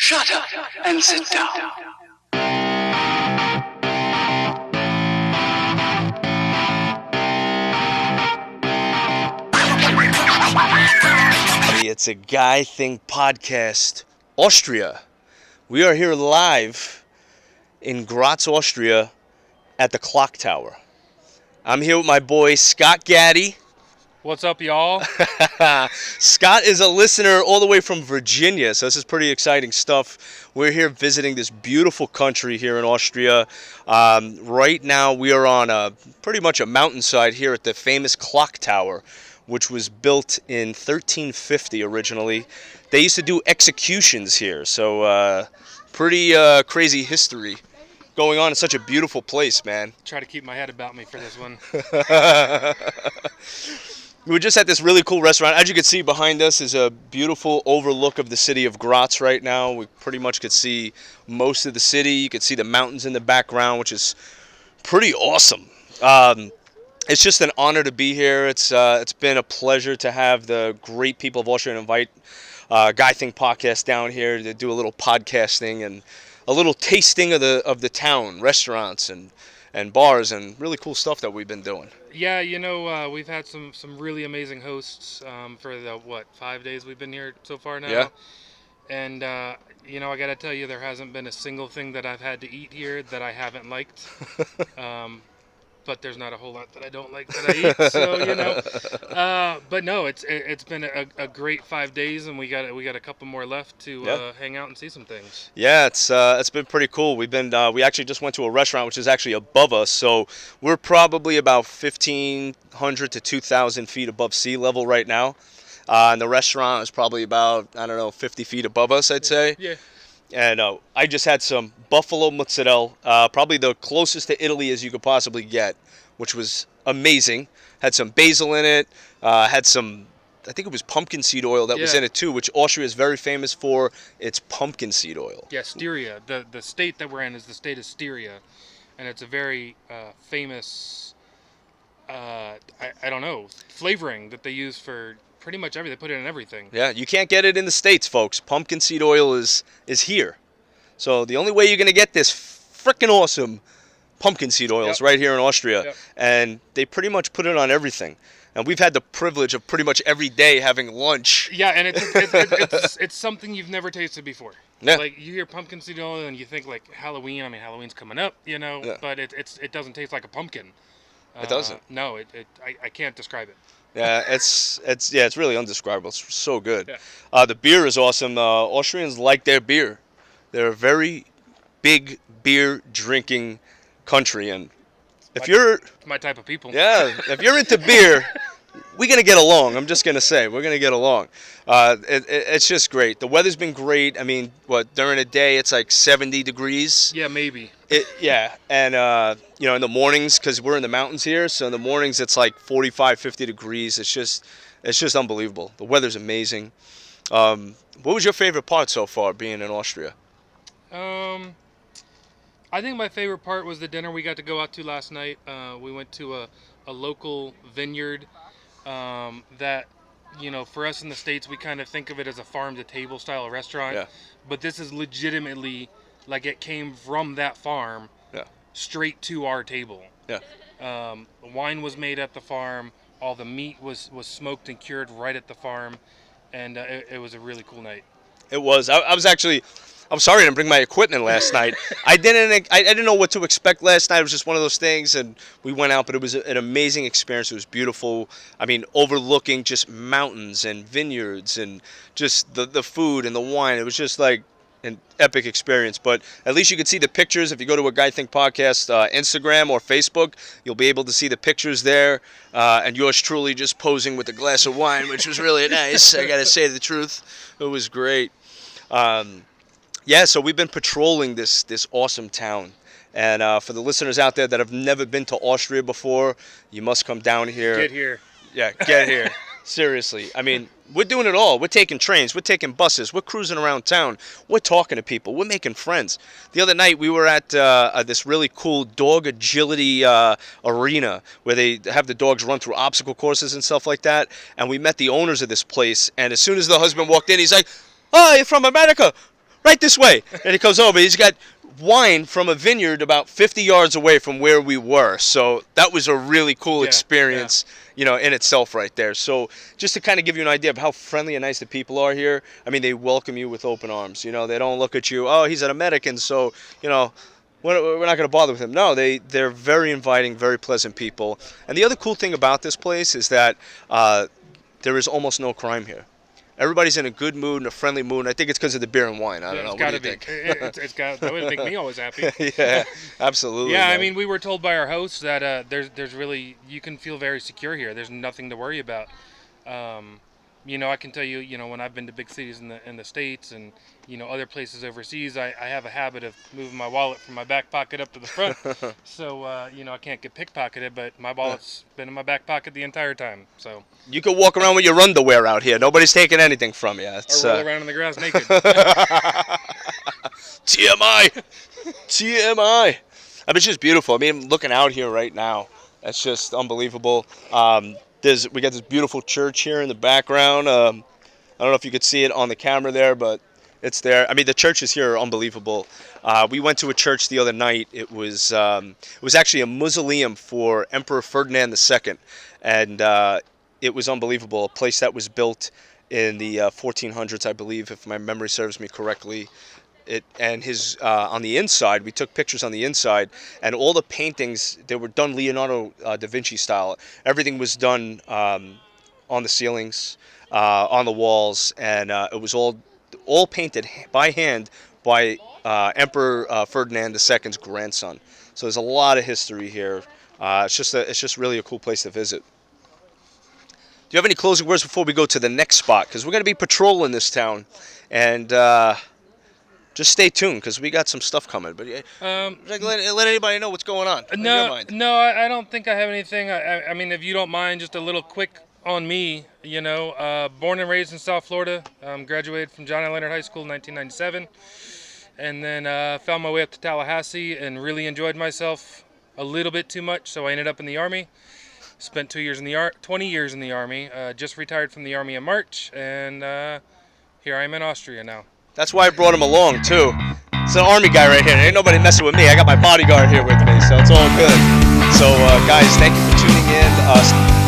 Shut up and sit down. It's a Guy Thing podcast, Austria. We are here live in Graz, Austria at the Clock Tower. I'm here with my boy Scott Gaddy. What's up, y'all? Scott is a listener all the way from Virginia, so this is pretty exciting stuff. We're here visiting this beautiful country here in Austria. Right now we are on pretty much a mountainside here at the famous Clock Tower, which was built in 1350 originally. They used to do executions here, so pretty crazy history going on in such a beautiful place, man. Try to keep my head about me for this one. We were just at this really cool restaurant. As you can see behind us is a beautiful overlook of the city of Graz right now. We pretty much could see most of the city. You could see the mountains in the background, which is pretty awesome. It's just an honor to be here. It's been a pleasure to have the great people of Austria invite Guy Thing podcast down here to do a little podcasting and a little tasting of the town, restaurants and bars, and really cool stuff that we've been doing. Yeah, we've had some really amazing hosts for the 5 days we've been here so far now. Yeah. And I gotta tell you, there hasn't been a single thing that I've had to eat here that I haven't liked. But there's not a whole lot that I don't like that I eat, so but no, it's been a great 5 days, and we got a couple more left to hang out and see some things. Yeah, it's been pretty cool. We actually just went to a restaurant which is actually above us, so we're probably about 1,500 to 2,000 feet above sea level right now, and the restaurant is probably about 50 feet above us, I'd say. Yeah. And I just had some buffalo mozzarella, probably the closest to Italy as you could possibly get, which was amazing. Had some basil in it, had some, I think it was pumpkin seed oil that was in it too, which Austria is very famous for its pumpkin seed oil. Yeah, Styria. The state that we're in is the state of Styria, and it's a very famous, flavoring that they use for pretty much everything. They put it in everything. Yeah, you can't get it in the States, folks. Pumpkin seed oil is here. So the only way you're going to get this freaking awesome pumpkin seed oil is right here in Austria. Yep. And they pretty much put it on everything. And we've had the privilege of pretty much every day having lunch. Yeah, and it's something you've never tasted before. Yeah. Like, you hear pumpkin seed oil and you think like Halloween. I mean, Halloween's coming up, but it doesn't taste like a pumpkin. It doesn't. No, I can't describe it. Yeah, it's really indescribable. It's so good. Yeah. The beer is awesome. Austrians like their beer. They're a very big beer drinking country, and if you're my type of people. Yeah, if you're into beer, we're gonna get along. I'm just gonna say we're gonna get along. It's just great. The weather's been great. I mean, during the day it's like 70 degrees. Yeah, maybe. And in the mornings, because we're in the mountains here, so in the mornings it's like 45, 50 degrees. It's just unbelievable. The weather's amazing. What was your favorite part so far being in Austria? I think my favorite part was the dinner we got to go out to last night. We went to a local vineyard that, for us in the States, we kind of think of it as a farm-to-table style restaurant. Yeah. But this is legitimately, like, it came from that farm straight to our table. Yeah. The wine was made at the farm. All the meat was smoked and cured right at the farm. And it was a really cool night. It was. I'm sorry I didn't bring my equipment last night. I didn't know what to expect last night. It was just one of those things, and we went out, but it was an amazing experience. It was beautiful. I mean, overlooking just mountains and vineyards and just the food and the wine. It was just like an epic experience. But at least you could see the pictures. If you go to a Guy Think Podcast Instagram or Facebook, you'll be able to see the pictures there. And yours truly just posing with a glass of wine, which was really nice. I got to say the truth. It was great. So we've been patrolling this awesome town. And for the listeners out there that have never been to Austria before, you must come down here. Get here. Yeah, get here. Seriously. I mean, we're doing it all. We're taking trains. We're taking buses. We're cruising around town. We're talking to people. We're making friends. The other night, we were at this really cool dog agility arena where they have the dogs run through obstacle courses and stuff like that. And we met the owners of this place. And as soon as the husband walked in, he's like, "Oh, you're from America. right this way. And he goes over. He's got wine from a vineyard about 50 yards away from where we were. So that was a really cool experience, you know, in itself right there. So just to kind of give you an idea of how friendly and nice the people are here, I mean, they welcome you with open arms. You know, they don't look at you, oh, he's an American, so, you know, we're not going to bother with him. No, they're very inviting, very pleasant people. And the other cool thing about this place is that there is almost no crime here. Everybody's in a good mood and a friendly mood. And I think it's because of the beer and wine. I don't know. It's got to be. It's got that would make me always happy. Yeah, absolutely. Yeah, man. I mean, we were told by our hosts that there's really, you can feel very secure here. There's nothing to worry about. You know, I can tell you, you know, when I've been to big cities in the States and, you know, other places overseas, I have a habit of moving my wallet from my back pocket up to the front. So, you know, I can't get pickpocketed, but my wallet's been in my back pocket the entire time. So you can walk around with your underwear out here. Nobody's taking anything from you. It's, or roll around in the grass naked. TMI. TMI. I mean, it's just beautiful. I mean, looking out here right now, that's just unbelievable. We got this beautiful church here in the background. I don't know if you could see it on the camera there, but it's there. I mean, the churches here are unbelievable. We went to a church the other night. It was actually a mausoleum for Emperor Ferdinand II, and it was unbelievable. A place that was built in the 1400s, I believe, if my memory serves me correctly. On the inside, we took pictures on the inside, and all the paintings, they were done Leonardo da Vinci style. Everything was done on the ceilings, on the walls, and it was all painted by hand by Emperor Ferdinand II's grandson. So there's a lot of history here. It's just really a cool place to visit. Do you have any closing words before we go to the next spot? Because we're going to be patrolling this town, and just stay tuned because we got some stuff coming. But let anybody know what's going on. No, I don't think I have anything. I mean, if you don't mind, just a little quick on me. You know, born and raised in South Florida. Graduated from John L. Leonard High School in 1997, and then found my way up to Tallahassee and really enjoyed myself a little bit too much. So I ended up in the Army. Spent 20 years in the Army. Just retired from the Army in March, and here I am in Austria now. That's why I brought him along, too. It's an Army guy right here. Ain't nobody messing with me. I got my bodyguard here with me, so it's all good. So, guys, thank you for tuning in.